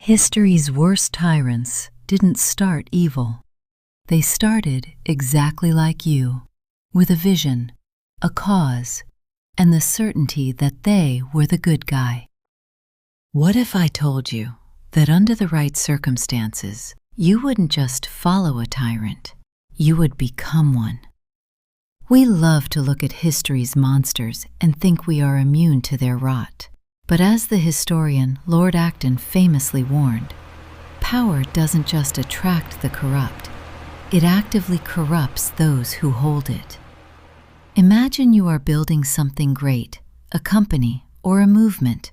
History's worst tyrants didn't start evil. They started exactly like you, with a vision, a cause, and the certainty that they were the good guy. What if I told you that under the right circumstances, you wouldn't just follow a tyrant, you would become one? We love to look at history's monsters and think we are immune to their rot. But as the historian Lord Acton famously warned, power doesn't just attract the corrupt, it actively corrupts those who hold it. Imagine you are building something great, a company or a movement,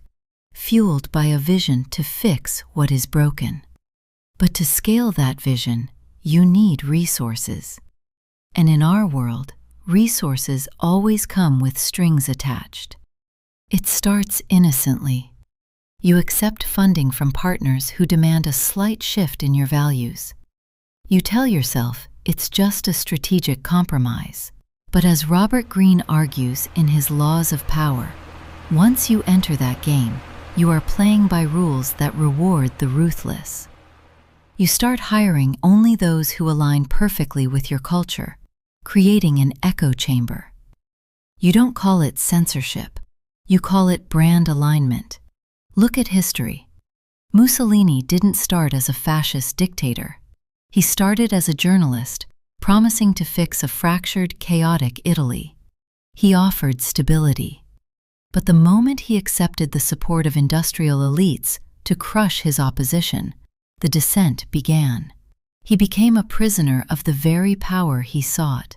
fueled by a vision to fix what is broken. But to scale that vision, you need resources. And in our world, resources always come with strings attached. It starts innocently. You accept funding from partners who demand a slight shift in your values. You tell yourself it's just a strategic compromise. But as Robert Greene argues in his Laws of Power, once you enter that game, you are playing by rules that reward the ruthless. You start hiring only those who align perfectly with your culture, creating an echo chamber. You don't call it censorship. You call it brand alignment. Look at history. Mussolini didn't start as a fascist dictator. He started as a journalist, promising to fix a fractured, chaotic Italy. He offered stability. But the moment he accepted the support of industrial elites to crush his opposition, the descent began. He became a prisoner of the very power he sought.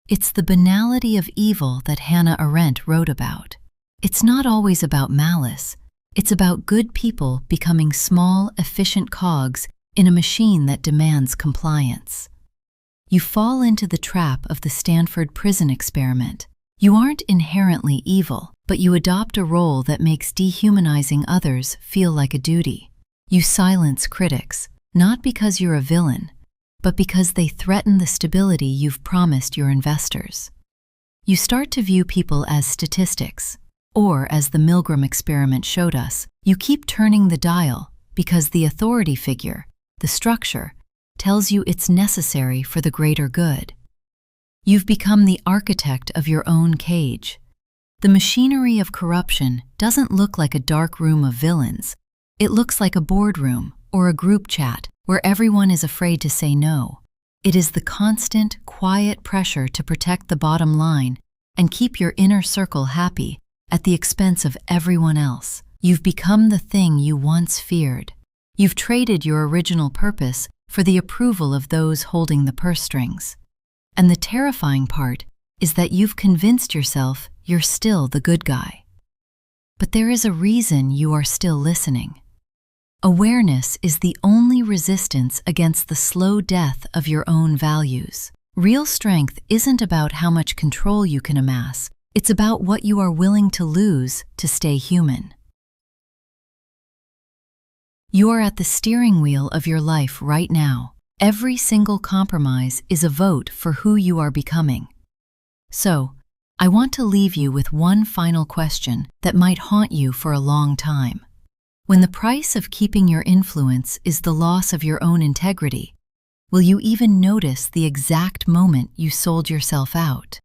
It's the banality of evil that Hannah Arendt wrote about. It's not always about malice. It's about good people becoming small, efficient cogs in a machine that demands compliance. You fall into the trap of the Stanford prison experiment. You aren't inherently evil, but you adopt a role that makes dehumanizing others feel like a duty. You silence critics, not because you're a villain, but because they threaten the stability you've promised your investors. You start to view people as statistics. Or, as the Milgram experiment showed us, you keep turning the dial because the authority figure, the structure, tells you it's necessary for the greater good. You've become the architect of your own cage. The machinery of corruption doesn't look like a dark room of villains. It looks like a boardroom or a group chat where everyone is afraid to say no. It is the constant, quiet pressure to protect the bottom line and keep your inner circle happy at the expense of everyone else. You've become the thing you once feared. You've traded your original purpose for the approval of those holding the purse strings. And the terrifying part is that you've convinced yourself you're still the good guy. But there is a reason you are still listening. Awareness is the only resistance against the slow death of your own values. Real strength isn't about how much control you can amass. It's about what you are willing to lose to stay human. You are at the steering wheel of your life right now. Every single compromise is a vote for who you are becoming. So, I want to leave you with one final question that might haunt you for a long time. When the price of keeping your influence is the loss of your own integrity, will you even notice the exact moment you sold yourself out?